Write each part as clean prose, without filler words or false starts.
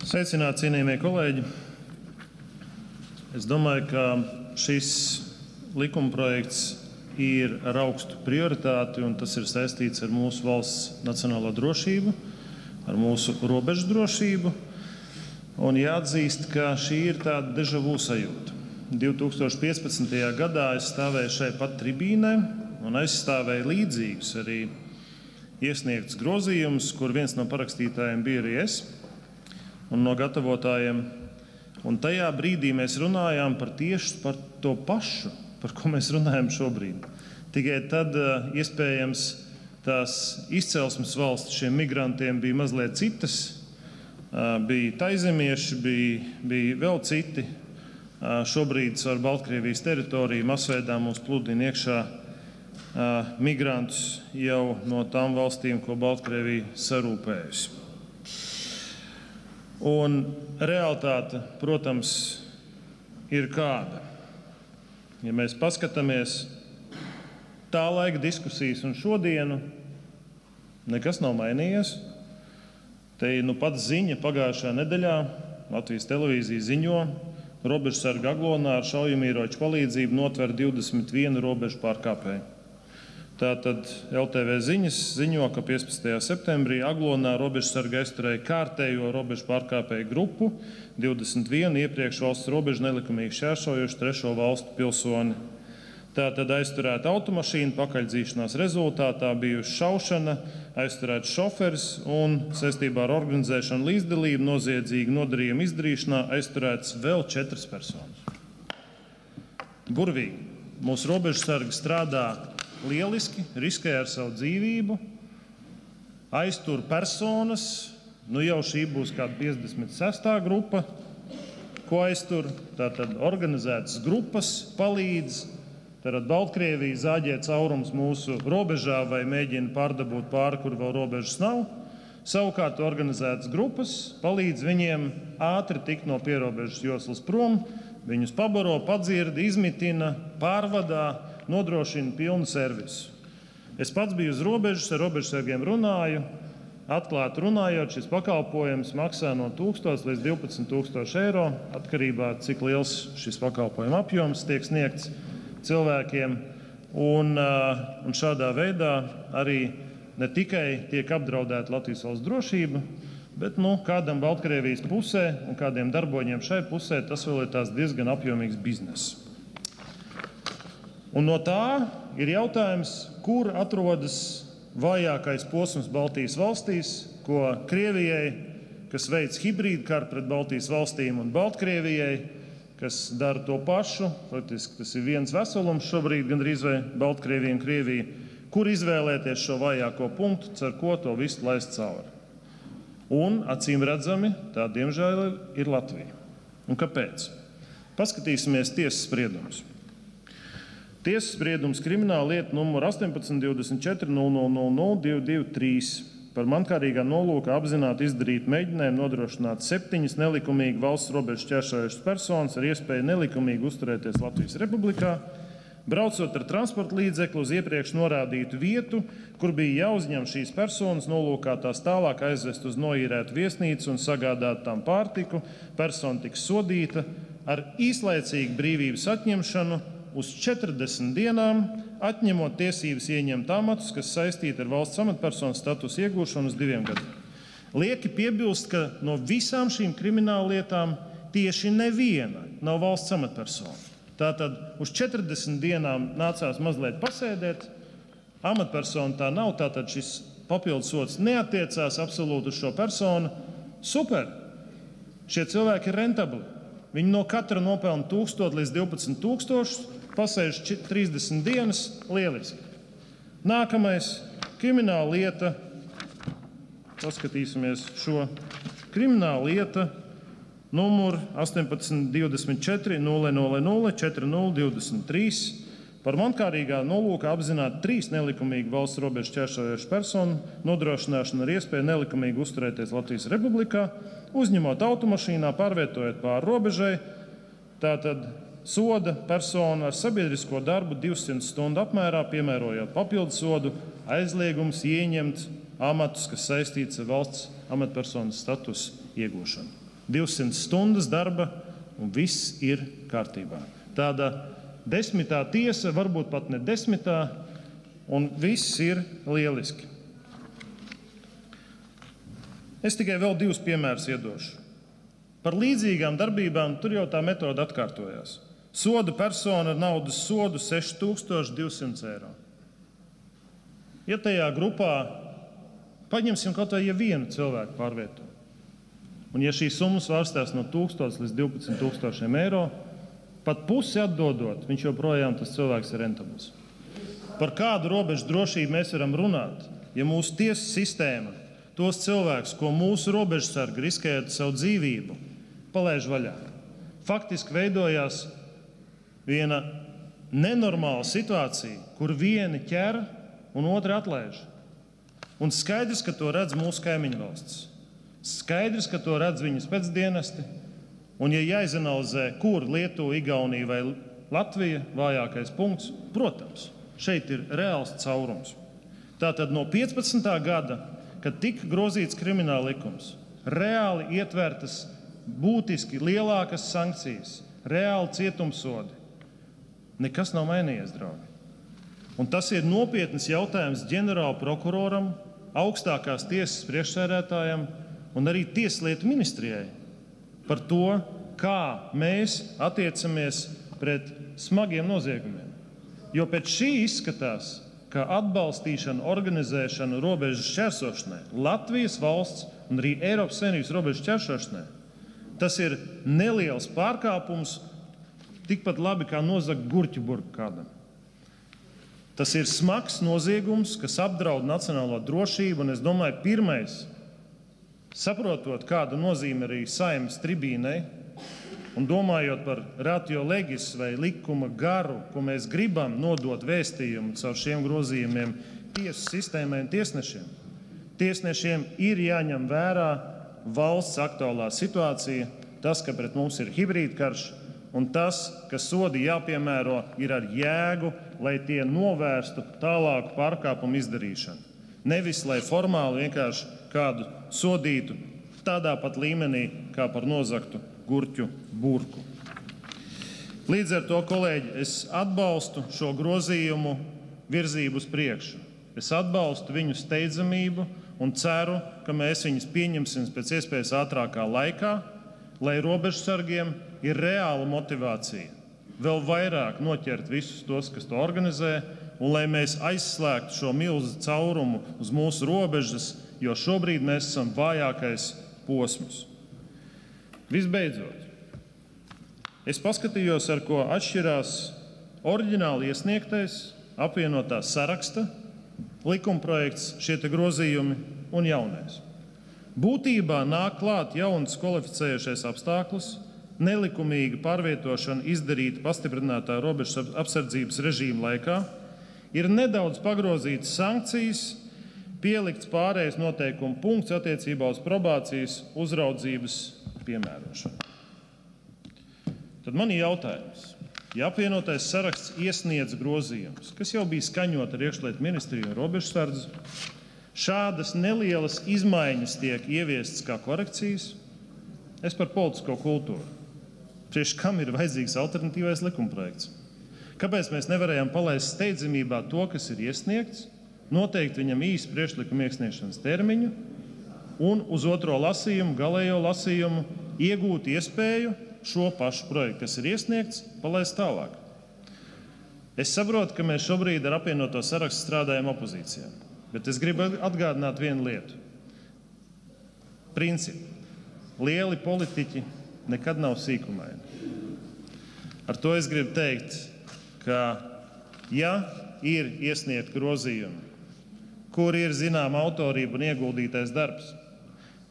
Sveicināti, cienījamie kolēģi! Es domāju, ka šis likumprojekts ir ar augstu prioritāti, un tas ir saistīts ar mūsu valsts nacionālo drošību, ar mūsu robežu drošību. Un jāatzīst, ka šī ir tāda deja vu sajūta. 2015. gadā es stāvēju šai pat tribīnē un aizstāvēju līdzīgus arī iesniegts grozījums, kur viens no parakstītājiem bija arī es un no gatavotājiem. Un tajā brīdī mēs runājām tieši par to pašu, par ko mēs runājam šobrīd. Tikai tad iespējams tās izcelsmes valsts šiem migrantiem bija mazliet citas, bija taizemieši, bija vēl citi. Šobrīd ar Baltkrievijas teritoriju masveidā mums pludina iekšā migrantus jau no tām valstīm, ko Baltkrievija sarūpējusi. Un realitāte, protams, ir kāda. Ja mēs paskatāmies tā laika diskusijas un šodienu, nekas nav mainījies. Te ir pat ziņa pagājušajā nedēļā, Latvijas televīzija ziņo, robežsargi Aglonā ar šaujamieroču palīdzību notver 21 robežu pārkāpēju. Tātad LTV ziņas ziņo, ka 15. septembrī Aglonā robežsargi aizturēja kārtējo robežu pārkāpēju grupu, 21 iepriekš valsts robežu nelikumīgi šķērsojuši trešo valstu pilsoni. Tātad aizturēta automašīna, pakaļdzīšanās rezultātā bijusi šaušana, aizturēts šoferis un saistībā ar organizēšanu līdzdalību noziedzīgu nodarījumu izdarīšanā aizturēts vēl 4 personas. Burvīgi. Mūsu robežsargi strādā lieliski, riskē ar savu dzīvību, aiztur personas, jau šī būs kāda 56. grupa, ko aiztur, tātad organizētas grupas palīdz, tad Baltkrievija zāģē caurums mūsu robežā vai mēģina pārdabūt pāri, kur vēl robežas nav. Savukārt organizētas grupas palīdz viņiem ātri tikt no pierobežas joslas prom, viņus pabaro, padzirda, izmitina, pārvadā, nodrošina pilnu servisu. Es pats biju uz robežas, ar robežsargiem runāju, atklāti runājot, šis pakalpojums maksā no 1000 līdz 12 000 eiro, atkarībā cik liels šis pakalpojuma apjoms tiek sniegts cilvēkiem. Un šādā veidā arī ne tikai tiek apdraudēta Latvijas valsts drošība, bet kādam Baltkrievijas pusē un kādiem darboņiem šai pusē tas vēl ir tās diezgan apjomīgs bizness. Un no tā ir jautājums, kur atrodas vājākais posms Baltijas valstīs, ko Krievijai, kas veic hibrīdu karu pret Baltijas valstīm, un Baltkrievijai, kas dara to pašu, faktiski tas ir viens veselums šobrīd, gandrīz vai Baltkrievija un Krievija, kur izvēlēties šo vājāko punktu, ar ko to visu laist cauri. Un, acīm redzami, tā diemžēl ir Latvija. Un kāpēc? Paskatīsimies tiesas spriedumus. Tiesas spriedums krimināla lieta numur 18.24.00.223 par mankārīgā nolūka apzināti izdarīt mēģinājumu nodrošināt 7 nelikumīgi valsts robežu šķērsojušas personas ar iespēju nelikumīgi uzturēties Latvijas Republikā, braucot ar transporta līdzekli uz iepriekš norādītu vietu, kur bija jāuzņem šīs personas nolūkā tās tālāk aizvest uz noīrētu viesnīcu un sagādāt tām pārtiku. Persona tiks sodīta ar īslaicīgu brīvības atņemšanu uz 40 dienām, atņemot tiesības ieņemt amatus, kas saistīti ar valsts amatpersonas statusu iegūšanu uz 2 gadiem. Lieki piebilst, ka no visām šīm krimināllietām tieši neviena nav valsts amatpersona. Tātad uz 40 dienām nācās mazliet pasēdēt, amatpersona tā nav, tātad šis papildsots neatiecās absolūti uz šo personu. Super! Šie cilvēki ir rentabli. Viņi no katra nopelna 1000 līdz 12 000, pasēž 30 dienas, lieliski. Nākamais krimināla lieta, paskatīsimies šo krimināla lieta numur 18.24.00.4023 par mankārīgā nolūka apzināt 3 nelikumīgi valsts robežu šķērsojošu personu nodrošināšanu ar iespēju nelikumīgi uzturēties Latvijas Republikā, uzņemot automašīnā, pārvietojot pāri robežai, tātad soda personu ar sabiedrisko darbu 200 stundu apmērā, piemērojot papildu sodu, aizliegums ieņemt amatus, kas saistīts ar valsts amatpersonas statusu iegūšanu. 200 stundas darba, un viss ir kārtībā. Tāda 10. tiesa, varbūt pat ne 10. un viss ir lieliski. Es tikai vēl 2 piemērus iedošu. Par līdzīgām darbībām tur jau tā metode atkārtojās. Soda persona ar naudas sodu 6200 eiro. Ja tajā grupā paņemsim kaut vai vienu cilvēku pārvieto, un ja šī summa svārstās no 1000 līdz 12 000 eiro, pat pusi atdodot, viņš joprojām tas cilvēks ir rentabls. Par kādu robežu drošību mēs varam runāt, ja mūsu tiesu sistēma tos cilvēkus, ko mūsu robežsargi riskējot savu dzīvību, palaiž vaļā. Faktiski veidojās viena nenormāla situācija, kur vieni ķer un otri atlaiž. Un skaidrs, ka to redz mūsu kaimiņu valsts. Skaidrs, ka to redz viņas pēcdienesti. Un, ja jāizanalizē, kur Lietuva, Igaunija vai Latvija vājākais punkts, protams, šeit ir reāls caurums. Tātad no 15. gada, kad tika grozīts krimināla likums, reāli ietvērtas būtiski lielākas sankcijas, reāli cietumsodi, nekas nav mainījies, draugi. Un tas ir nopietns jautājums ģenerāla prokuroram, augstākās tiesas priekšsēdētājam un arī Tieslietu ministrijai par to, kā mēs attiecamies pret smagiem noziegumiem. Jo pēc šī izskatās, ka atbalstīšana, organizēšana robežas šķērsošanai, Latvijas valsts un arī Eiropas Savienības robežas šķērsošanai, tas ir neliels pārkāpums, tikpat labi kā nozagt gurķu burku kādam. Tas ir smags noziegums, kas apdraud nacionālo drošību, un es domāju, pirmais, saprotot, kāda nozīme arī Saeimas tribīnei, un domājot par ratio legis vai likuma garu, ko mēs gribam nodot vēstījumu caur šiem grozījumiem tiesu sistēmai un tiesnešiem. Tiesnešiem ir jāņem vērā valsts aktuālā situācija, tas, ka pret mums ir hibrīdkarš, un tas, ka sodi jāpiemēro, ir ar jēgu, lai tie novērstu tālāku pārkāpumu izdarīšanu. Nevis, lai formāli vienkārši kādu sodītu tādā pat līmenī, kā par nozagtu gurķu burku. Līdz ar to, kolēģi, es atbalstu šo grozījumu virzību uz priekšu. Es atbalstu viņu steidzamību un ceru, ka mēs viņus pieņemsim pēc iespējas ātrākā laikā, lai robežsargiem ir reāla motivācija vēl vairāk noķert visus tos, kas to organizē, un lai mēs aizslēgtu šo milzu caurumu uz mūsu robežas, jo šobrīd mēs esam vājākais posms. Visbeidzot, es paskatījos, ar ko atšķirās oriģināli iesniegtais apvienotā saraksta likumprojekts, šie grozījumi un jaunais. Būtībā nāk klāt jauns kvalificējušais apstākļus, nelikumīga pārvietošana izdarīta pastiprinātā robežas apsardzības režīma laikā, ir nedaudz pagrozītas sankcijas, pielikts pārējais noteikumu punkts attiecībā uz probācijas uzraudzības piemērošanu. Tad man ir jautājums. Ja apvienotais saraksts iesniedz grozījumus, kas jau bija skaņot ar iekšlietu ministriju un robežsardzi, šādas nelielas izmaiņas tiek ieviestas kā korekcijas, es par politisko kultūru. Priekš kam ir vajadzīgs alternatīvais likumprojekts? Kāpēc mēs nevarējām palaist steidzamībā to, kas ir iesniegts, noteikt viņam īsu priekšlikumu iesniegšanas termiņu un uz otro lasījumu, galējo lasījumu iegūt iespēju šo pašu projektu, kas ir iesniegts, palaist tālāk? Es saprotu, ka mēs šobrīd ar apvienoto sarakstu strādājam opozīcijā, bet es gribu atgādināt vienu lietu. Principi. Lieli politiķi nekad nav sīkumaini. Ar to es gribu teikt, ka ja ir iesniegt grozījumi, kur ir zināma autorība un ieguldītais darbs,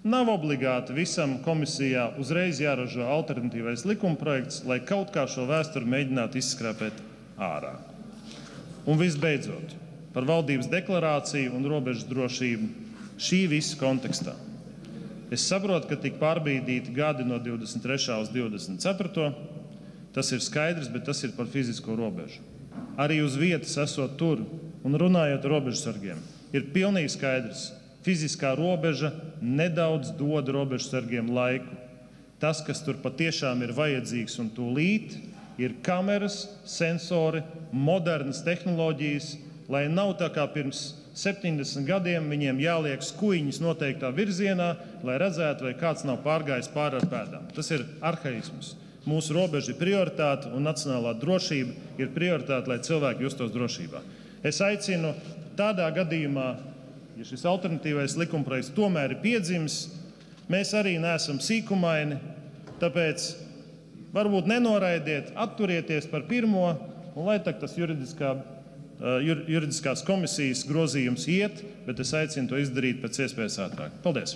nav obligāti visam komisijā uzreiz jāražo alternatīvais likumprojekts, lai kaut kā šo vēsturi mēģinātu izskrāpēt ārā. Un visbeidzot, par valdības deklarāciju un robežu drošību šī visa kontekstā. Es saprotu, ka tika pārbīdīti gadi no 23. uz 24. Tas ir skaidrs, bet tas ir par fizisko robežu. Arī uz vietas esot tur un runājot ar robežsargiem, ir pilnīgi skaidrs, fiziskā robeža nedaudz dod robežsargiem laiku. Tas, kas tur patiešām ir vajadzīgs un tūlīt, ir kameras, sensori, modernas tehnoloģijas, lai nav tā kā pirms 70 gadiem viņiem jāliek skuiņas noteiktā virzienā, lai redzētu, vai kāds nav pārgājis pāri ar pēdām. Tas ir arhaisms. Mūsu robeža ir prioritāte un nacionālā drošība ir prioritāte, lai cilvēki justos drošībā. Es aicinu tādā gadījumā, ja šis alternatīvais likumprojekts tomēr ir piedzimis, mēs arī neesam sīkumaini, tāpēc varbūt nenoraidiet, atturieties par pirmo, un lai tas juridiskās komisijas grozījums iet, bet es aicinu to izdarīt pēc iespējas ātrāk. Paldies!